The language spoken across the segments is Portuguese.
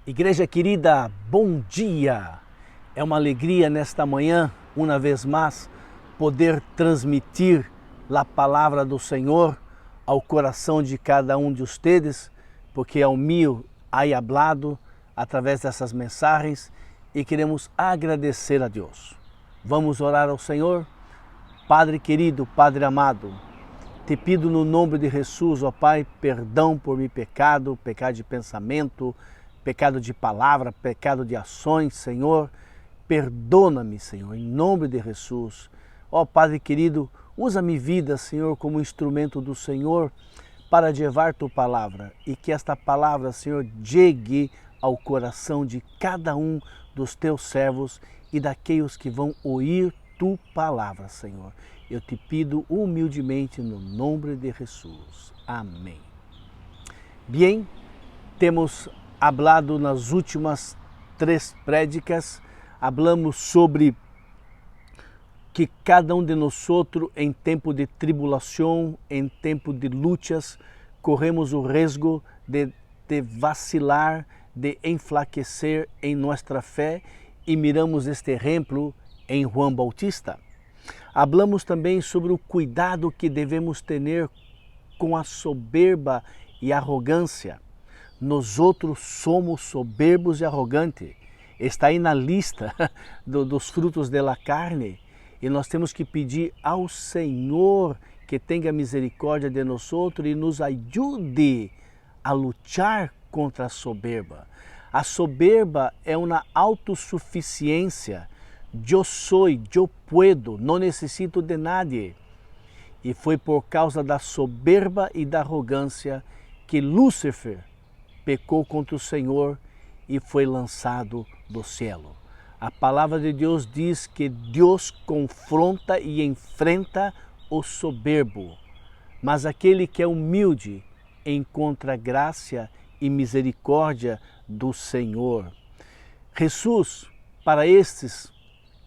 Igreja querida, bom dia! É uma alegria nesta manhã, uma vez mais, poder transmitir a palavra do Senhor ao coração de cada um de vocês, porque ao meu há hablado através dessas mensagens e queremos agradecer a Deus. Vamos orar ao Senhor? Padre querido, Padre amado, te pido no nome de Jesus, ó Pai, perdão por meu pecado, pecado de pensamento, pecado de palavra, pecado de ações, Senhor. Perdona-me, Senhor, em nome de Jesus. Ó Padre querido, usa minha vida, Senhor, como instrumento do Senhor para levar tua palavra e que esta palavra, Senhor, chegue ao coração de cada um dos teus servos e daqueles que vão ouvir tua palavra, Senhor. Eu te pido humildemente no nome de Jesus. Amém. Bem, temos hablado nas últimas 3 prédicas, hablamos sobre que cada um de nós, em tempo de tribulação, em tempo de lutas, corremos o risco de vacilar, de enflaquecer em nossa fé e miramos este exemplo em João Bautista. Hablamos também sobre o cuidado que devemos ter com a soberba e arrogância. Nós outros somos soberbos e arrogantes. Está aí na lista dos frutos da carne. E nós temos que pedir ao Senhor que tenha misericórdia de nós outros e nos ajude a lutar contra a soberba. A soberba é uma autossuficiência. Eu sou, eu puedo, não necessito de nadie. E foi por causa da soberba e da arrogância que Lúcifer pecou contra o Senhor e foi lançado do céu. A palavra de Deus diz que Deus confronta e enfrenta o soberbo, mas aquele que é humilde encontra graça e misericórdia do Senhor. Jesus, para estes,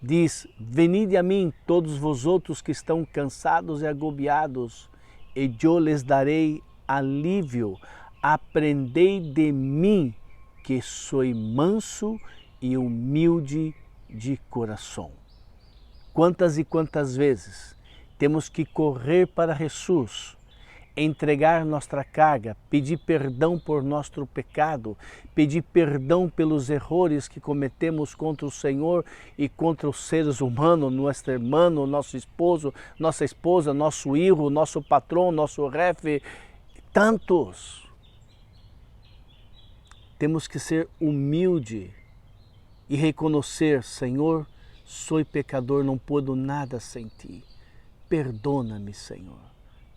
diz: venide a mim todos vós outros que estão cansados e agobiados, e eu lhes darei alívio. Aprendei de mim, que sou manso e humilde de coração. Quantas e quantas vezes temos que correr para Jesus, entregar nossa carga, pedir perdão por nosso pecado, pedir perdão pelos erros que cometemos contra o Senhor e contra os seres humanos, nosso irmão, nosso esposo, nossa esposa, nosso filho, nosso patrão, nosso chefe, tantos. Temos que ser humilde e reconhecer: Senhor, sou pecador, não posso nada sem ti. Perdona-me, Senhor.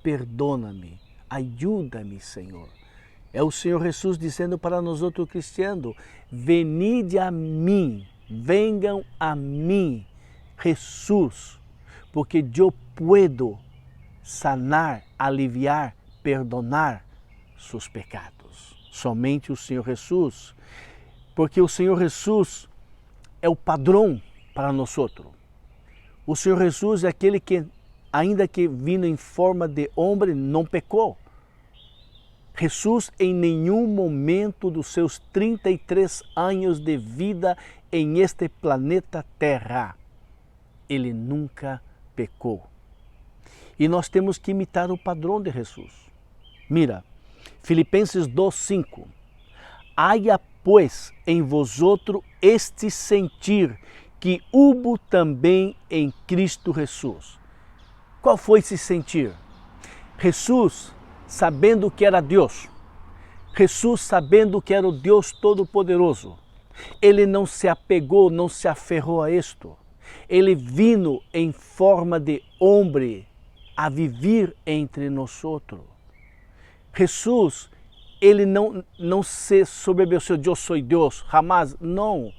Perdona-me. Ajuda-me, Senhor. É o Senhor Jesus dizendo para nós outros cristianos: venide a mim, venham a mim, Jesus, porque eu puedo sanar, aliviar, perdonar seus pecados. Somente o Senhor Jesus, porque o Senhor Jesus é o padrão para nós outros. O Senhor Jesus é aquele que, ainda que vindo em forma de homem, não pecou. Jesus, em nenhum momento dos seus 33 anos de vida em este planeta Terra, ele nunca pecou. E nós temos que imitar o padrão de Jesus. Mira, Filipenses 2:5. Haja, pois, em vosotros este sentir que hubo também em Cristo Jesus. Qual foi esse sentir? Jesus, sabendo que era Deus, Jesus sabendo que era o Deus Todo-Poderoso, ele não se apegou, não se aferrou a isto. Ele vindo em forma de homem a viver entre nós outros. Jesus, ele não se soberbeceu: eu sou Deus, jamais, não.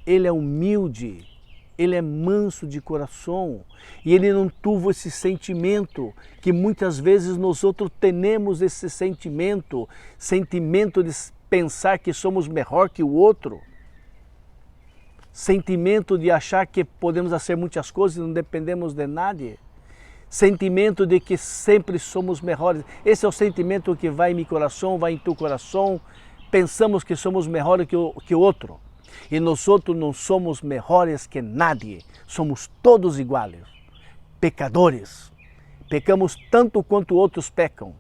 Ele é humilde, ele é manso de coração e ele não teve esse sentimento que muitas vezes nós outros temos, esse sentimento de pensar que somos melhor que o outro, sentimento de achar que podemos fazer muitas coisas e não dependemos de nada. Sentimento de que sempre somos melhores. Esse é o sentimento que vai em meu coração, vai em teu coração. pensamos que somos melhores que o outro. E nós não somos melhores que nadie. Somos todos iguais. Pecadores. Pecamos tanto quanto outros pecam.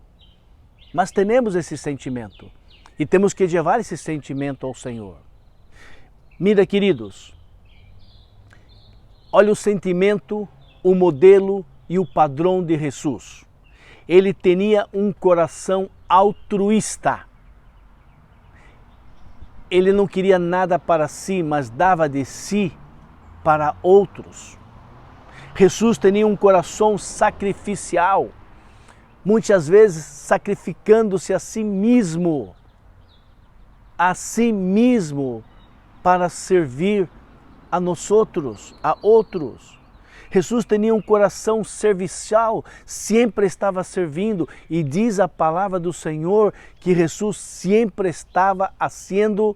Mas temos esse sentimento. E temos que levar esse sentimento ao Senhor. Mira, queridos. Olha o sentimento, o modelo e o padrão de Jesus. Ele tinha um coração altruísta. Ele não queria nada para si, mas dava de si para outros. Jesus tinha um coração sacrificial, muitas vezes sacrificando-se a si mesmo para servir a nós outros, a outros. Jesus tinha um coração servicial, sempre estava servindo, e diz a palavra do Senhor que Jesus sempre estava fazendo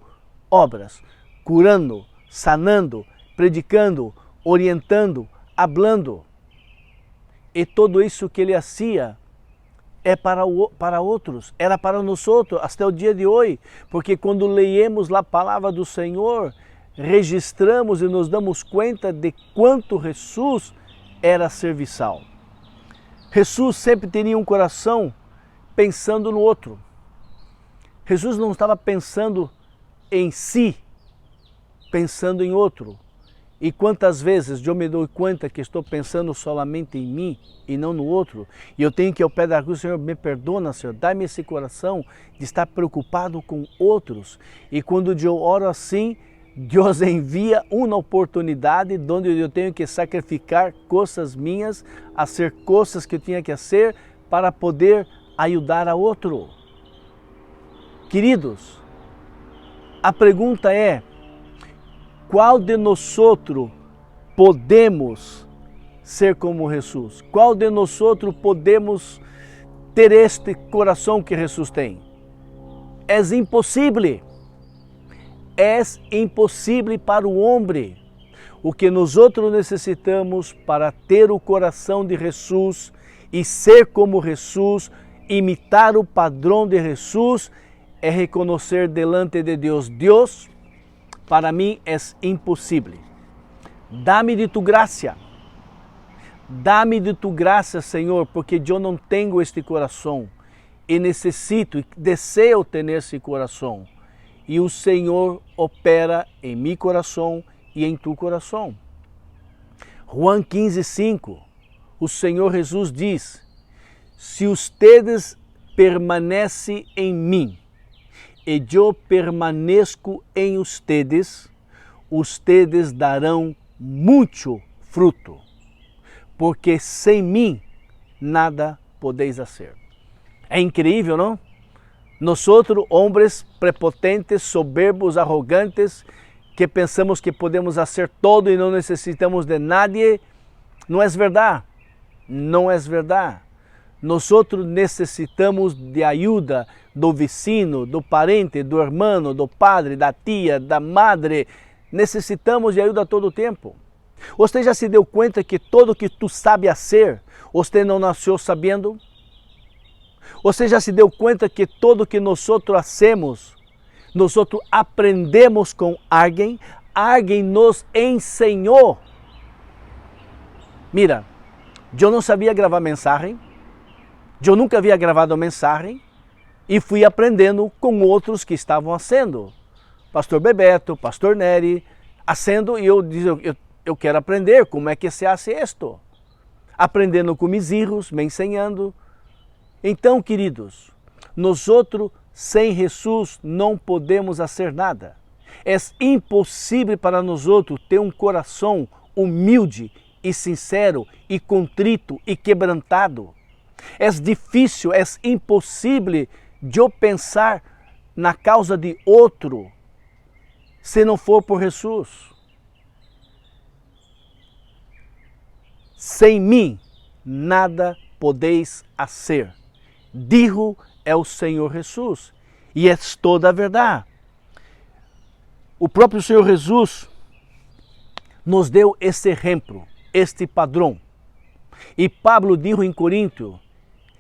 obras, curando, sanando, predicando, orientando, hablando. E tudo isso que ele fazia é para outros, era para nós outros, até o dia de hoje, porque quando leemos a palavra do Senhor, registramos e nos damos conta de quanto Jesus era serviçal. Jesus sempre tinha um coração pensando no outro. Jesus não estava pensando em si, pensando em outro. E quantas vezes eu me dou conta que estou pensando solamente em mim e não no outro, e eu tenho que ir ao pé da cruz: Senhor, me perdona, Senhor, dá-me esse coração de estar preocupado com outros. E quando eu oro assim, Deus envia uma oportunidade onde eu tenho que sacrificar coisas minhas, fazer coisas que eu tinha que fazer para poder ajudar a outro. Queridos, a pergunta é: qual de nós podemos ser como Jesus? Qual de nós podemos ter este coração que Jesus tem? É impossível. É impossível para o homem. O que nós necessitamos para ter o coração de Jesus e ser como Jesus, imitar o padrão de Jesus, é reconhecer delante de Deus: Deus, para mim é impossível. Dá-me de tu graça. Dá-me de tu graça, Senhor, porque eu não tenho este coração e necessito e desejo ter esse coração. E o Senhor opera em meu coração e em tu coração. João 15:5, o Senhor Jesus diz: se ustedes permanecem em mim e eu permaneço em ustedes, ustedes darão muito fruto, porque sem mim nada podeis fazer. É incrível, não? Nós, homens prepotentes, soberbos, arrogantes, que pensamos que podemos fazer todo e não necessitamos de nadie, não é verdade. Não é verdade. Nós necessitamos de ajuda do vizinho, do parente, do irmão, do padre, da tia, da madre. Necessitamos de ajuda todo o tempo. Você já se deu conta que tudo que tu sabe fazer, você não nasceu sabendo? Você já se deu conta que tudo que nós hacemos, nós aprendemos com alguém nos ensinou. Mira, eu não sabia gravar mensagem, eu nunca havia gravado mensagem e fui aprendendo com outros que estavam fazendo. Pastor Bebeto, Pastor Nery, fazendo, e eu disse, eu quero aprender como é que se faz isto. Aprendendo com meus filhos, me ensinando. Então, queridos, nós sem Jesus não podemos fazer nada. É impossível para nós ter um coração humilde e sincero e contrito e quebrantado. É difícil, é impossível de eu pensar na causa de outro se não for por Jesus. Sem mim nada podeis fazer. Digo é o Senhor Jesus, e é toda a verdade. O próprio Senhor Jesus nos deu este exemplo, este padrão. E Pablo dijo em Corinto: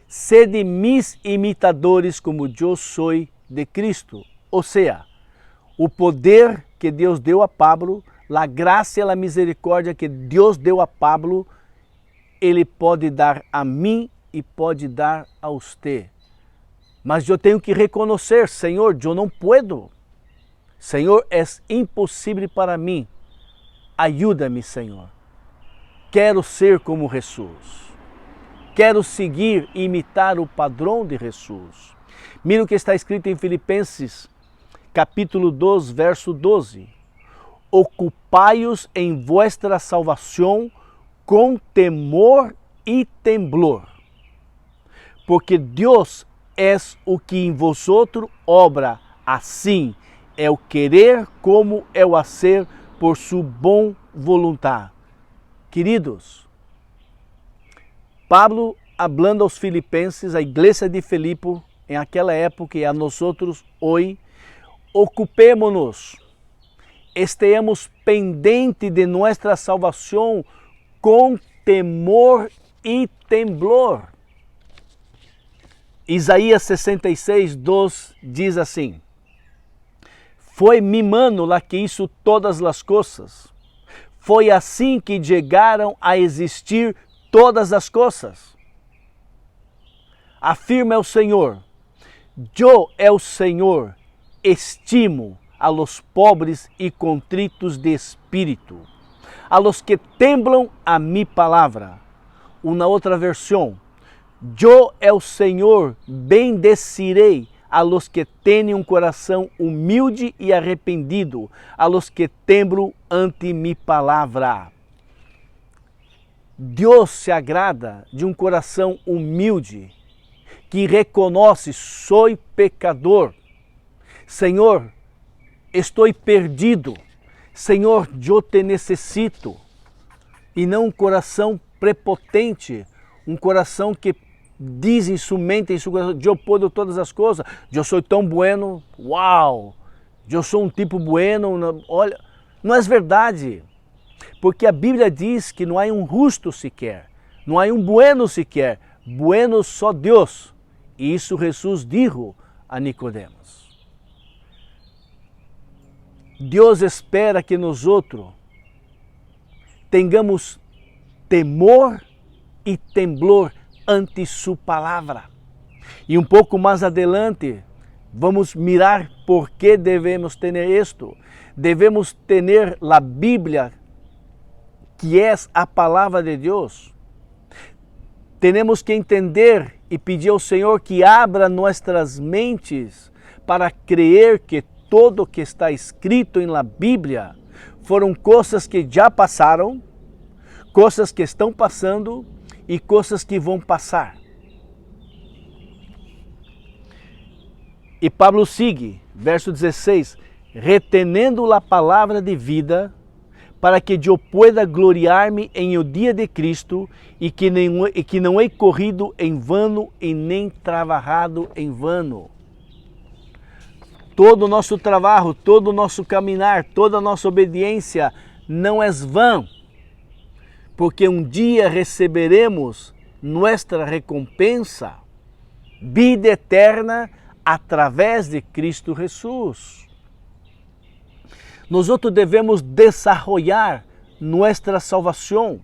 sede mis imitadores como eu sou de Cristo. Ou seja, o poder que Deus deu a Pablo, a graça e a misericórdia que Deus deu a Pablo, Ele pode dar a mim e pode dar a você. Mas eu tenho que reconhecer, Senhor, eu não puedo. Senhor, é impossível para mim. Ajuda-me, Senhor. Quero ser como Jesus. Quero seguir e imitar o padrão de Jesus. Mira o que está escrito em Filipenses, capítulo 2, verso 12. Ocupai-os em vuestra salvação com temor e temblor, porque Deus é o que em vosotros obra, assim é o querer como é o hacer por sua boa vontade. Queridos, Pablo, hablando aos filipenses, a igreja de Filipe, em aquela época e a nós hoje, ocupémonos, estejamos pendentes de nossa salvação com temor e temblor. Isaías 66, 2 diz assim: foi mi mano la que hizo todas as coisas. Foi assim que chegaram a existir todas as coisas. Afirma o Senhor: eu, o Senhor, estimo a los pobres e contritos de espírito, a los que temblam a mi palavra. Uma outra versão: eu, o Senhor, bendecirei a los que têm um coração humilde e arrependido, a los que temblam ante mi palavra. Deus se agrada de um coração humilde, que reconhece, sou pecador. Senhor, estou perdido. Senhor, eu te necessito. E não um coração prepotente, um coração que diz em sua mente, em seu coração: eu posso todas as coisas, eu sou tão bueno, uau, eu sou um tipo bueno. Olha, não é verdade, porque a Bíblia diz que não há um justo sequer, não há um bueno sequer, bueno só Deus. E isso Jesus disse a Nicodemos. Deus espera que nós outros tenhamos temor e temblor ante sua palavra. E um pouco mais adelante, vamos mirar por que devemos ter isto. Devemos ter a Bíblia, que é a palavra de Deus. Temos que entender e pedir ao Senhor que abra nossas mentes para crer que todo o que está escrito na Bíblia foram coisas que já passaram, coisas que estão passando e coisas que vão passar. E Pablo sigue, verso 16: retenendo a palavra de vida, para que eu pueda gloriar-me em o dia de Cristo e que não he corrido em vano e nem trabalhado em vano. Todo o nosso trabalho, todo o nosso caminhar, toda a nossa obediência não é vã, porque um dia receberemos nossa recompensa, vida eterna, através de Cristo Jesus. Nós devemos desenvolver nossa salvação.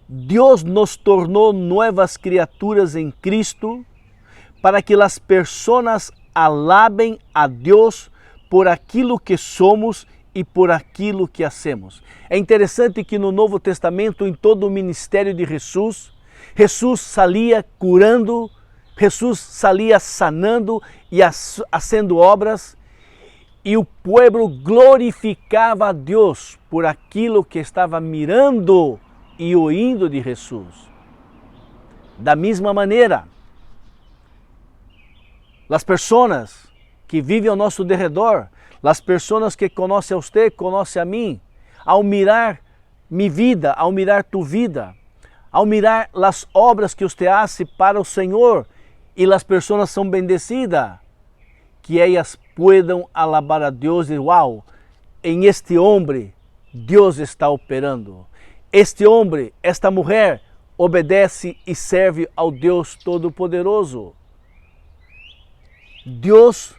Deus nos tornou novas criaturas em Cristo para que as pessoas alabem a Deus por aquilo que somos e por aquilo que hacemos. É interessante que no Novo Testamento, em todo o ministério de Jesus, Jesus saía curando, Jesus saía sanando e fazendo obras, e o povo glorificava a Deus por aquilo que estava mirando e ouvindo de Jesus. Da mesma maneira, as pessoas que vivem ao nosso derredor, as pessoas que conhecem a você, conhecem a mim, ao mirar minha vida, ao mirar tu vida, ao mirar as obras que você faz para o Senhor, e as pessoas são bendecidas, que elas puedan alabar a Deus e uau, em este homem Deus está operando. Este homem, esta mulher, obedece e serve ao Deus Todo-Poderoso. Deus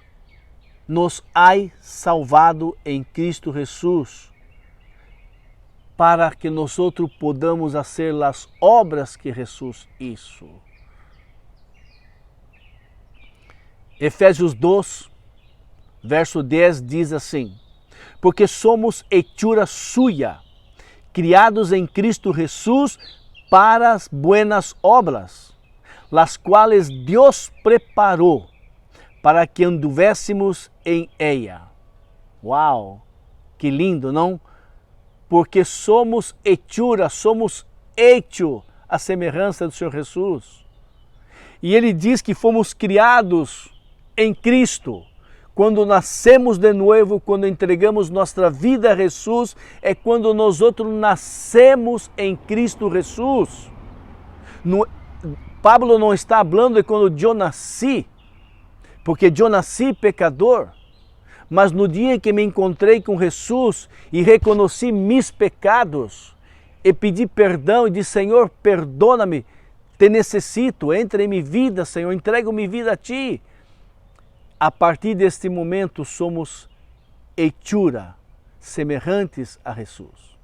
nos ha salvado em Cristo Jesus, para que nós podamos fazer as obras que Jesus hizo. Efésios 2, verso 10 diz assim: porque somos hechura suya, criados em Cristo Jesus para as buenas obras, las quais Deus preparou para que anduvéssemos em ella. Uau, que lindo, não? Porque somos hechura, somos hecho a semelhança do Senhor Jesus. E ele diz que fomos criados em Cristo. Quando nascemos de novo, quando entregamos nossa vida a Jesus, é quando nós outros nascemos em Cristo Jesus. Pablo não está falando de quando eu nasci, porque eu nasci pecador, mas no dia que me encontrei com Jesus e reconheci meus pecados, e pedi perdão e disse: Senhor, perdona-me, te necessito, entra em minha vida, Senhor, entrego minha vida a Ti. A partir deste momento somos hechura, semelhantes a Jesus.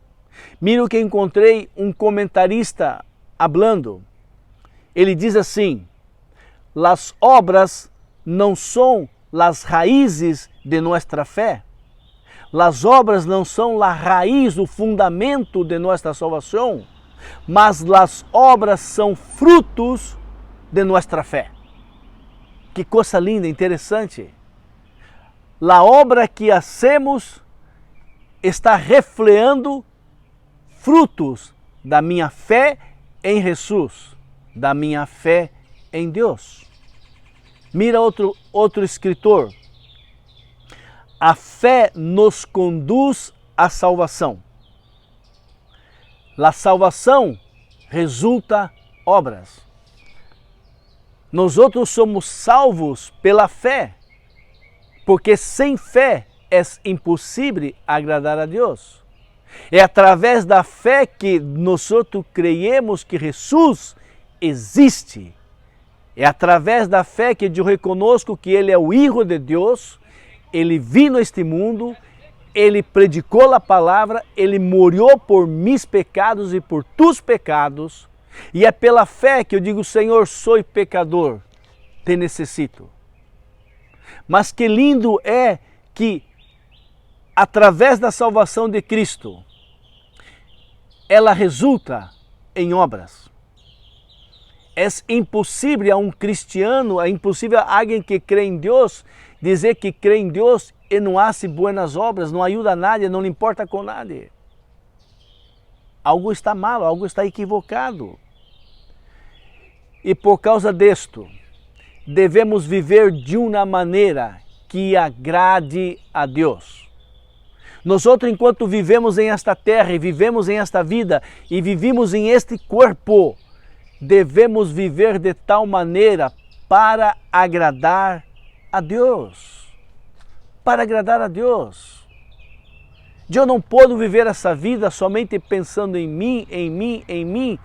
Mira o que encontrei um comentarista falando. Ele diz assim: las obras não são las raízes de nossa fé. Las obras não são a raiz, o fundamento de nossa salvação, mas las obras são frutos de nossa fé. Que coisa linda, interessante. A obra que hacemos está refletindo frutos da minha fé em Jesus, da minha fé em Deus. Mira outro escritor. A fé nos conduz à salvação. A salvação resulta obras. Nós outros somos salvos pela fé, porque sem fé é impossível agradar a Deus. É através da fé que nós outros creemos que Jesus existe. É através da fé que eu reconozco que Ele é o Filho de Deus, Ele veio neste mundo, Ele predicou a palavra, Ele morreu por meus pecados e por tus pecados, e é pela fé que eu digo: Senhor, sou pecador, te necessito. Mas que lindo é que, através da salvação de Cristo, ela resulta em obras. É impossível a um cristiano, é impossível a alguém que crê em Deus, dizer que crê em Deus e não hace buenas obras, não ajuda a nadie, não lhe importa com nadie. Algo está mal, algo está equivocado. E por causa disto, devemos viver de uma maneira que agrade a Deus. Nós outros, enquanto vivemos em esta terra e vivemos em esta vida e vivimos em este corpo, devemos viver de tal maneira para agradar a Deus. Para agradar a Deus. Eu não posso viver essa vida somente pensando em mim, em mim, em mim.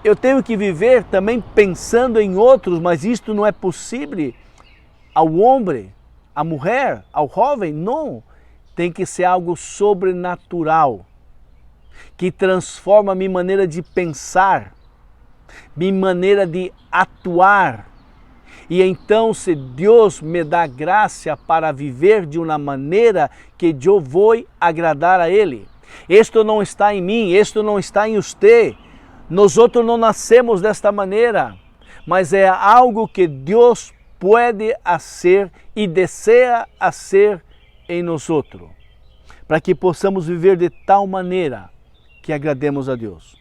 Eu tenho que viver também pensando em outros, mas isto não é possível ao homem, à mulher, ao jovem, não. Tem que ser algo sobrenatural, que transforma a minha maneira de pensar, minha maneira de atuar. E então, se Deus me dá graça para viver de uma maneira que eu vou agradar a Ele. Isto não está em mim, isto não está em você. Nós outros não nascemos desta maneira, mas é algo que Deus pode fazer e deseja fazer em nós outros, para que possamos viver de tal maneira que agrademos a Deus.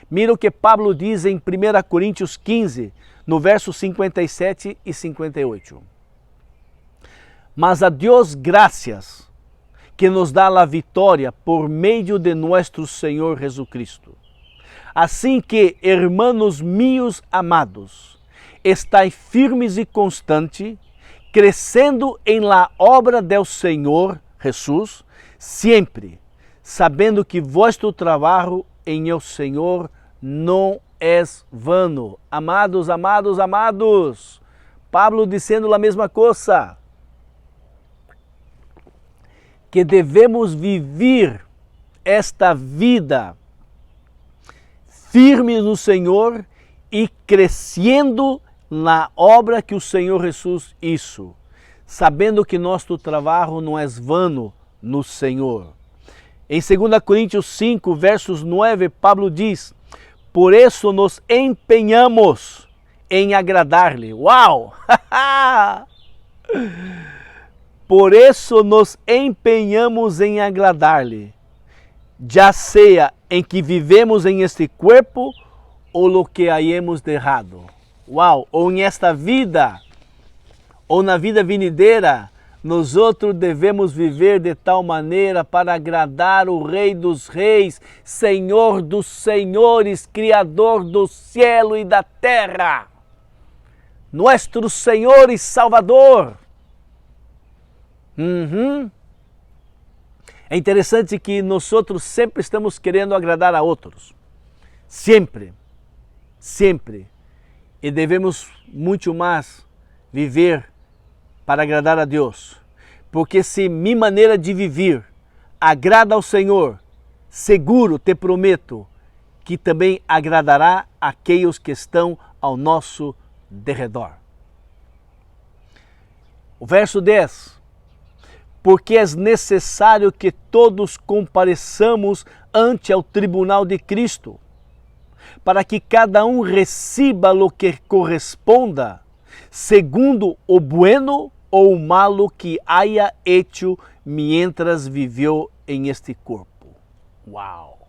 Mira o que Pablo diz em 1 Coríntios 15, no verso 57 e 58. Mas a Deus graças, que nos dá a vitória por meio de nosso Senhor Jesucristo. Assim que, hermanos míos amados, estai firmes e constantes, crescendo em la obra del Senhor Jesus, sempre, sabendo que vosso trabalho em el Senhor não é vano. Amados, amados, amados, Pablo dizendo a mesma coisa. que devemos viver esta vida firme no Senhor e crescendo na obra que o Senhor Jesus hizo, sabendo que nosso trabalho não é vano no Senhor. Em 2 Coríntios 5, versos 9, Pablo diz: por isso nos empenhamos em agradar-lhe. Uau! Por isso nos empenhamos em agradar-lhe, já seja em que vivemos em este corpo ou lo que hayamos de errado. Uau! Ou em esta vida, ou na vida vinideira, nós outros devemos viver de tal maneira para agradar o Rei dos Reis, Senhor dos Senhores, Criador do céu e da terra, nosso Senhor e Salvador. É interessante que nós outros sempre estamos querendo agradar a outros. Sempre. Sempre. E devemos muito mais viver para agradar a Deus. Porque se minha maneira de viver agrada ao Senhor, seguro te prometo que também agradará aqueles que estão ao nosso derredor. O verso 10. Porque é necessário que todos compareçamos ante ao tribunal de Cristo, para que cada um receba o que corresponda, segundo o bueno ou o malo que haya hecho mientras viveu em este corpo. Uau!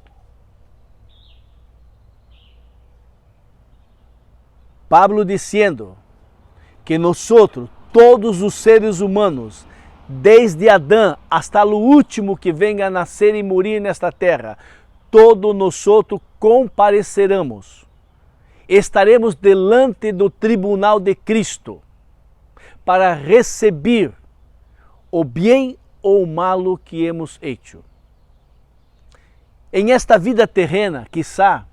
Pablo dizendo que nós, todos os seres humanos, desde Adão hasta o último que venga a nascer e morir nesta terra, todos nós compareceremos. Estaremos delante do tribunal de Cristo para receber o bem ou o malo que hemos hecho. Em esta vida terrena, quizá,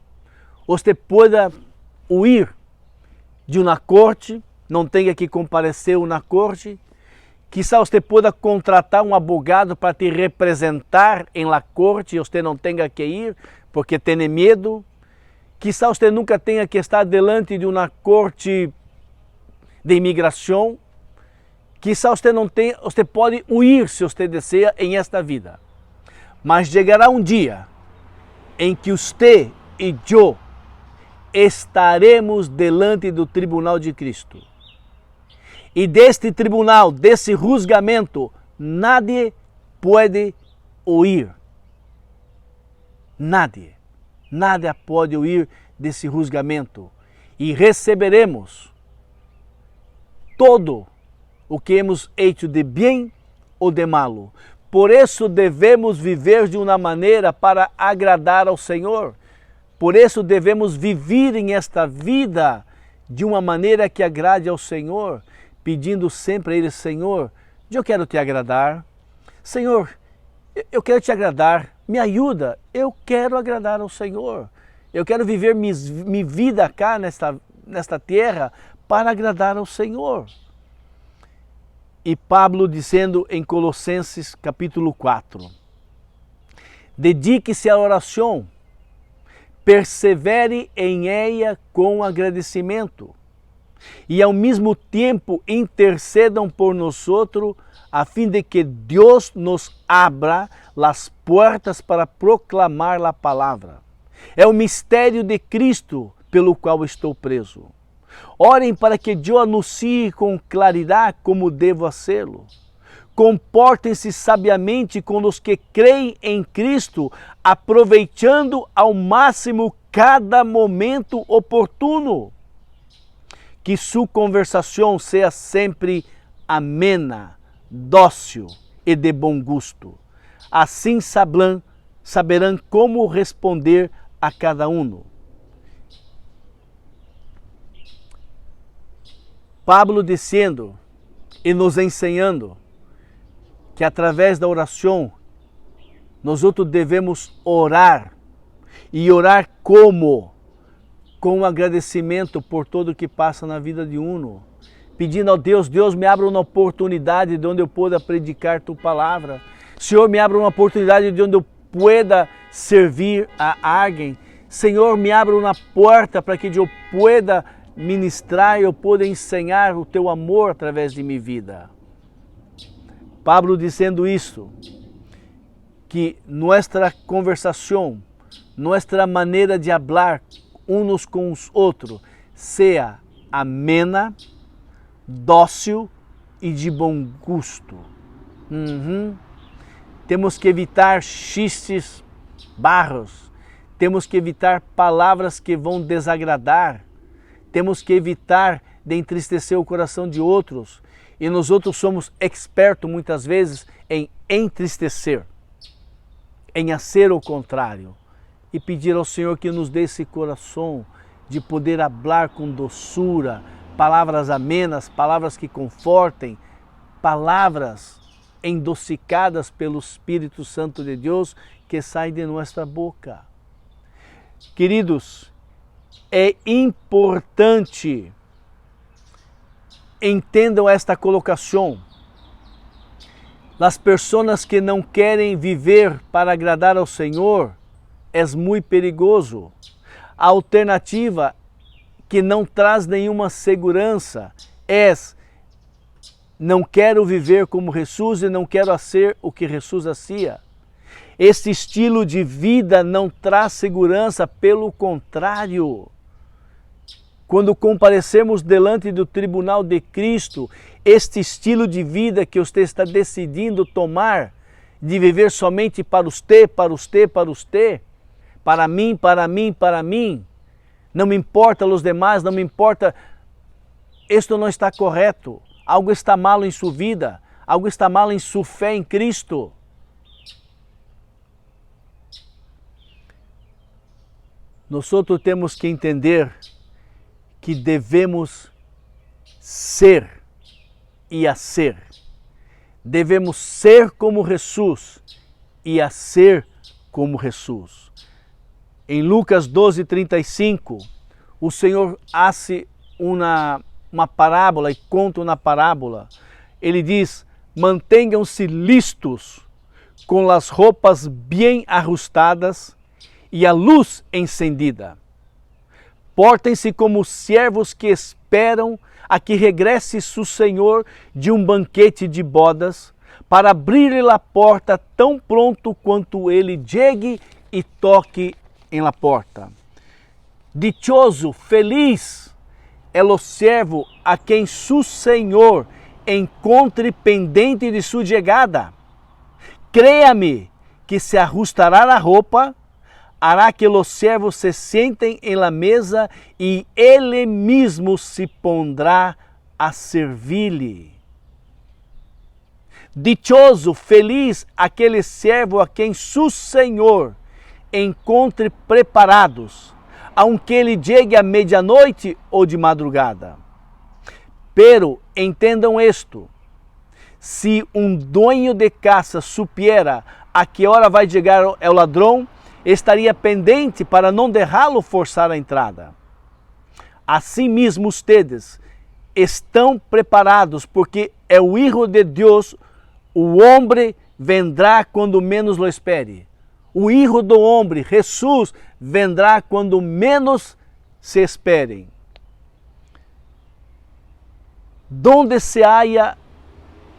você pueda huir de uma corte, não tenha que comparecer na corte. Quizá você pueda contratar um advogado para te representar em la corte e você não tenha que ir porque tem medo. Quizá você nunca tenha que estar delante de uma corte de imigração. Quizá você não tenha, você pode huir se você deseja em esta vida. Mas chegará um dia em que você e eu estaremos delante do tribunal de Cristo. E deste tribunal, desse julgamento, nadie pode huir. Nadie pode huir desse julgamento. E receberemos todo o que hemos hecho de bem ou de malo. Por isso devemos viver de uma maneira para agradar ao Senhor. Por isso devemos viver em esta vida de uma maneira que agrade ao Senhor, pedindo sempre a Ele: Senhor, eu quero te agradar. Senhor, eu quero te agradar. Me ajuda, eu quero agradar ao Senhor. Eu quero viver minha vida cá nesta terra para agradar ao Senhor. E Pablo dizendo em Colossenses capítulo 4, dedique-se à oração, persevere em ela com agradecimento, e ao mesmo tempo intercedam por nós, a fim de que Deus nos abra as portas para proclamar a palavra. É o mistério de Cristo pelo qual estou preso. Orem para que eu anuncie com claridade como devo fazê-lo. Comportem-se sabiamente com os que creem em Cristo, aproveitando ao máximo cada momento oportuno. Que sua conversação seja sempre amena, dócil e de bom gosto. Assim saberão como responder a cada um. Pablo dizendo e nos ensinando que através da oração nós outros devemos orar. E orar como? Com agradecimento por tudo que passa na vida de uno. Pedindo ao Deus, Deus me abra uma oportunidade de onde eu possa predicar tua palavra. Senhor, me abra uma oportunidade de onde eu pueda servir a alguém. Senhor, me abra uma porta para que eu pueda ministrar, eu pueda ensinar o teu amor através de minha vida. Pablo dizendo isso, que nossa conversação, nossa maneira de falar uns com os outros, seja amena, dócil e de bom gosto. Temos que evitar chistes barros, temos que evitar palavras que vão desagradar, temos que evitar de entristecer o coração de outros, e nós outros somos expertos muitas vezes em entristecer, em fazer o contrário, e pedir ao Senhor que nos dê esse coração de poder falar com doçura, palavras amenas, palavras que confortem, palavras endocicadas pelo Espírito Santo de Deus que saem de nossa boca. Queridos, é importante, entendam esta colocação. As pessoas que não querem viver para agradar ao Senhor é muito perigoso. A alternativa que não traz nenhuma segurança é: não quero viver como Jesus e não quero fazer o que Jesus fazia. Este estilo de vida não traz segurança, pelo contrário. Quando comparecermos delante do tribunal de Cristo, este estilo de vida que você está decidindo tomar, de viver somente para você, para você, para você, para mim, para mim, para mim, não me importa os demais, não me importa, isto não está correto. Algo está mal em sua vida, algo está mal em sua fé em Cristo. Nós temos que entender que devemos ser e ser. Devemos ser como Jesus e ser como Jesus. Em Lucas 12:35, o Senhor hace uma parábola e conta uma parábola. Ele diz: mantenham-se listos, com as roupas bem ajustadas e a luz encendida. Portem-se como servos que esperam a que regresse seu Senhor de um banquete de bodas, para abrir-lhe a porta tão pronto quanto ele chegue e toque em la porta. Dichoso, feliz é o servo a quem seu Senhor encontre pendente de sua chegada. Creia-me que se ajustará a roupa, hará que os servos se sentem em la mesa e ele mesmo se pondrá a servir-lhe. Dichoso, feliz aquele servo a quem seu Senhor encontre preparados, aunque ele chegue à medianoite ou de madrugada. Pero entendam isto: se dueño de casa supiera a que hora vai chegar o ladrão, estaria pendente para não deixá-lo forçar a entrada. Assim mesmo ustedes estão preparados, porque é o Hijo de Deus, o homem vendrá quando menos lo espere. O Hijo do Homem, Jesus, vendrá quando menos se esperem. Donde se halla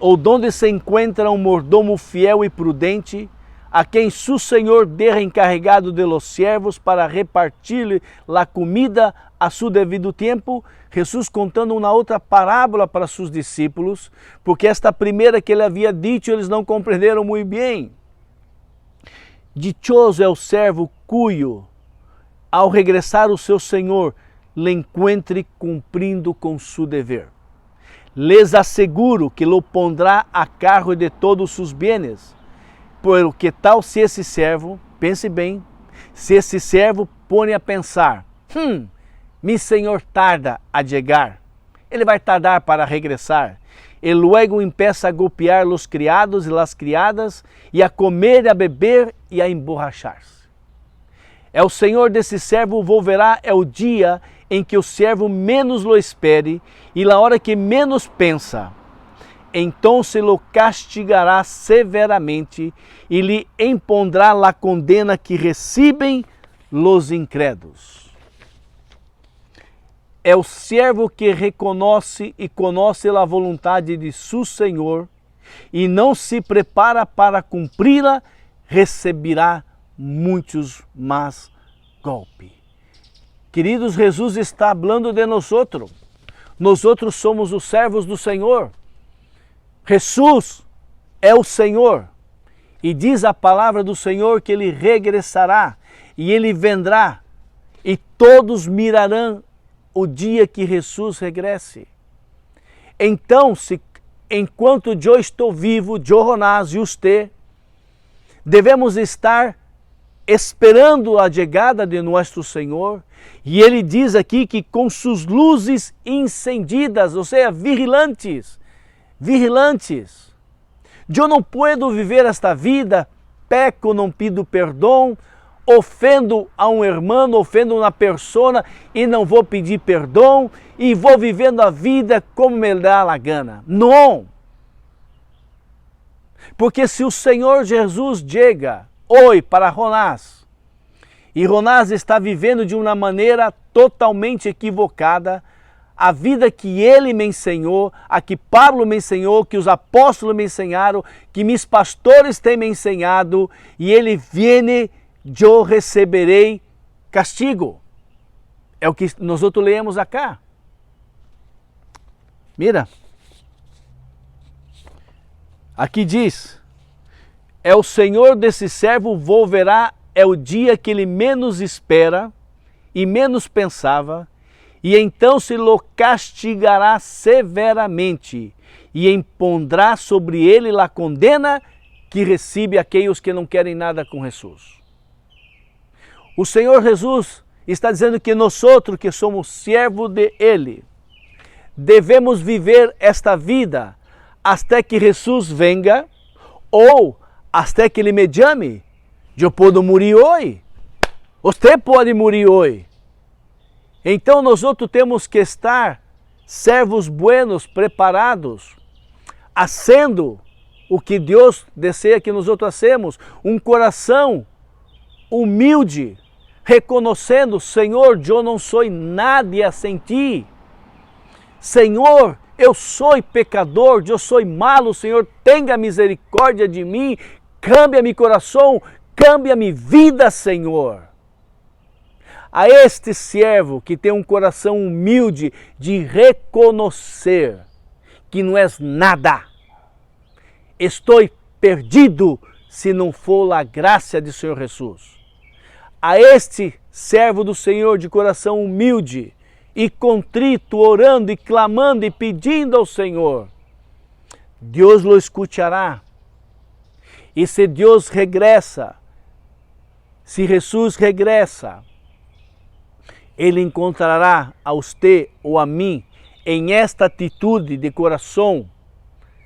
ou donde se encontra um mordomo fiel e prudente, a quem seu Senhor deixa encarregado de los servos para repartir-lhe a comida a seu devido tempo. Jesus contando uma outra parábola para seus discípulos, porque esta primeira que ele havia dito eles não compreenderam muito bem. Dichoso é o servo cujo, ao regressar o seu Senhor, lhe encontre cumprindo com seu dever. Les asseguro que lo pondrá a cargo de todos seus bienes. Por que tal se esse servo, pense bem, se esse servo põe a pensar, meu senhor tarda a chegar, ele vai tardar para regressar, e luego empeça a golpear os criados e las criadas, e a comer, e a beber e a emborrachar-se. É o senhor desse servo volverá é o dia em que o servo menos lo espere, e na hora que menos pensa, então se lo castigará severamente e lhe impondrá a condena que recebem los incrédulos. É o servo que reconhece e conhece a vontade de seu Senhor e não se prepara para cumpri-la, receberá muitos mais golpes. Queridos, Jesus está falando de nós outros. Nós outros somos os servos do Senhor. Jesus é o Senhor. E diz a palavra do Senhor que Ele regressará e Ele vendrá. E todos mirarão o dia que Jesus regresse. Então, enquanto eu estou vivo, Jonás e você, devemos estar esperando a chegada de nosso Senhor. E Ele diz aqui que com suas luzes encendidas, ou seja, vigilantes. Eu não posso viver esta vida, peco, não pido perdão, ofendo a um irmão, ofendo uma pessoa e não vou pedir perdão e vou vivendo a vida como me dá a gana. Não! Porque se o Senhor Jesus chega hoje para Jonás, e Jonás está vivendo de uma maneira totalmente equivocada, a vida que ele me ensinou, a que Pablo me ensinou, que os apóstolos me ensinaram, que meus pastores têm me ensinado, e ele viene, eu receberei castigo. É o que nós outros lemos acá. Mira. Aqui diz, é o Senhor desse servo volverá, é o dia que ele menos espera e menos pensava, e então se lo castigará severamente e impondrá sobre ele a condena que recebe aqueles que não querem nada com Jesus. O Senhor Jesus está dizendo que nós outros que somos servos de Ele, devemos viver esta vida até que Jesus venga ou até que Ele me chame. Eu posso morrer hoje, você pode morrer hoje. Então nós outros temos que estar servos buenos, preparados, fazendo o que Deus deseja que nós outros hacemos, um coração humilde, reconhecendo, Senhor, eu não sou nada sem ti. Senhor, eu sou pecador, eu sou malo, Senhor, tenha misericórdia de mim, cambia meu coração, cambia minha vida, Senhor. A este servo que tem um coração humilde de reconhecer que não és nada, estou perdido se não for a graça do Senhor Jesus. A este servo do Senhor de coração humilde e contrito, orando e clamando e pedindo ao Senhor, Deus o escutará. E se Deus regressa, se Jesus regressa, Ele encontrará a você ou a mim em esta atitude de coração,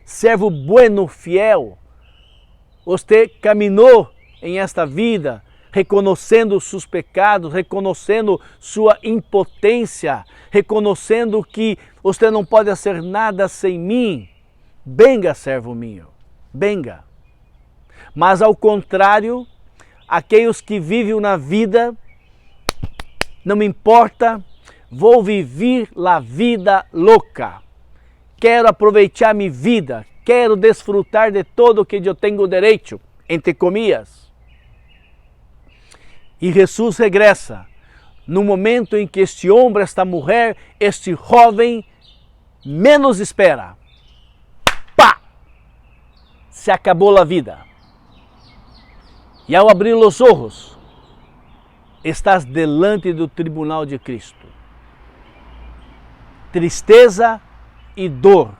servo bueno, fiel. Você caminhou em esta vida, reconhecendo seus pecados, reconhecendo sua impotência, reconhecendo que você não pode fazer nada sem mim. Venga, servo meu, venga. Mas ao contrário, aqueles que vivem na vida, não me importa, vou viver a vida louca. Quero aproveitar minha vida, quero desfrutar de todo o que eu tenho direito, entre comillas. E Jesus regressa no momento em que este homem, esta mulher, este jovem menos espera. Pá! Se acabou a vida. E ao abrir os olhos, estás delante do tribunal de Cristo. Tristeza e dor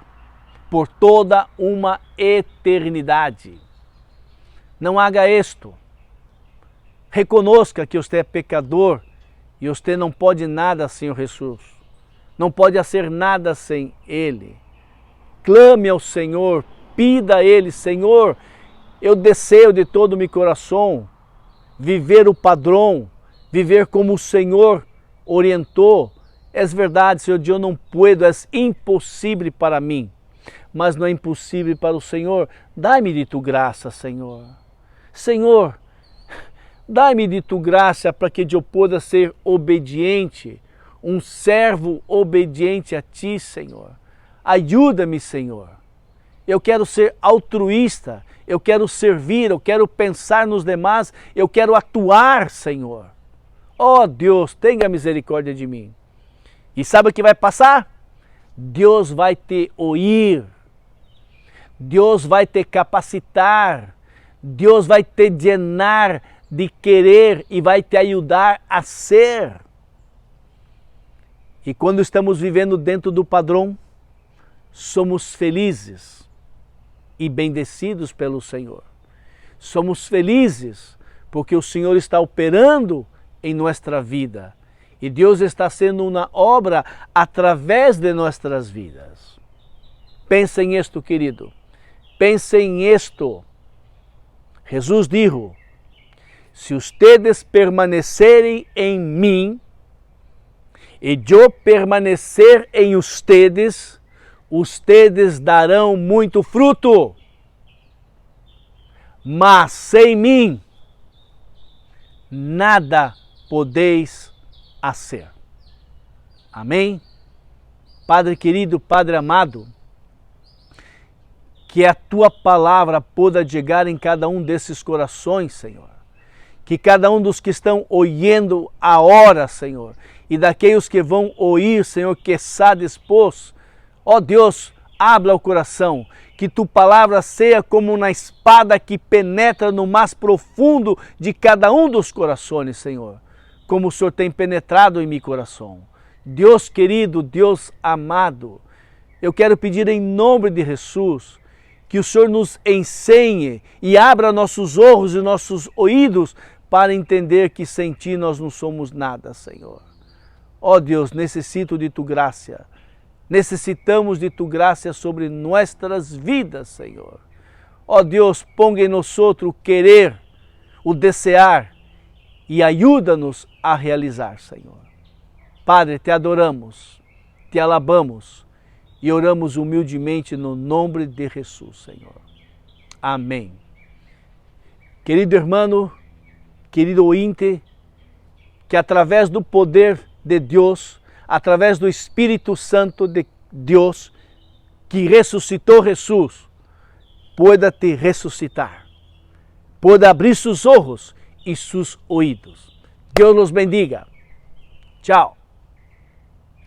por toda uma eternidade. Não haga isto. Reconozca que você é pecador e você não pode nada sem o Jesus. Não pode fazer nada sem Ele. Clame ao Senhor, pida a Ele, Senhor, eu desejo de todo o meu coração viver o padrão, viver como o Senhor orientou. É verdade, Senhor, eu não puedo, é impossível para mim. mas não é impossível para o Senhor. Dai-me de tu graça, Senhor. Senhor, dai-me de tu graça para que eu possa ser obediente, um servo obediente a ti, Senhor. Ajuda-me, Senhor. Eu quero ser altruísta, eu quero servir, eu quero pensar nos demais, eu quero atuar, Senhor. Oh Deus, tenha misericórdia de mim. E sabe o que vai passar? Deus vai te ouvir, Deus vai te capacitar, Deus vai te llenar de querer e vai te ajudar a ser. E quando estamos vivendo dentro do padrão, somos felizes e bendecidos pelo Senhor. Somos felizes porque o Senhor está operando em nossa vida. E Deus está sendo uma obra através de nossas vidas. Pense em isto, querido. Pense em isto. Jesus disse, se ustedes permanecerem em mim, e eu permanecer em ustedes, ustedes darão muito fruto. Mas sem mim, nada podeis fazer. Amém? Padre querido, Padre amado, que a tua palavra possa chegar em cada um desses corações, Senhor. Que cada um dos que estão ouvindo a hora, Senhor, e daqueles que vão ouvir, Senhor, que está disposto, ó Deus, abra o coração, que tua palavra seja como uma espada que penetra no mais profundo de cada um dos corações, Senhor, como o Senhor tem penetrado em meu coração. Deus querido, Deus amado, eu quero pedir em nome de Jesus, que o Senhor nos ensine e abra nossos olhos e nossos ouvidos para entender que sem Ti nós não somos nada, Senhor. Ó Deus, necessito de Tu graça. Necessitamos de Tu graça sobre nossas vidas, Senhor. Ó Deus, ponga em nós o querer, o desejar e ajuda-nos a realizar, Senhor. Padre, Te adoramos, Te alabamos e oramos humildemente no nome de Jesus, Senhor. Amém. Querido irmão, querido ouvinte, que através do poder de Deus, através do Espírito Santo de Deus, que ressuscitou Jesus, pueda te ressuscitar, pueda abrir seus olhos e seus ouvidos. Deus nos bendiga. Tchau.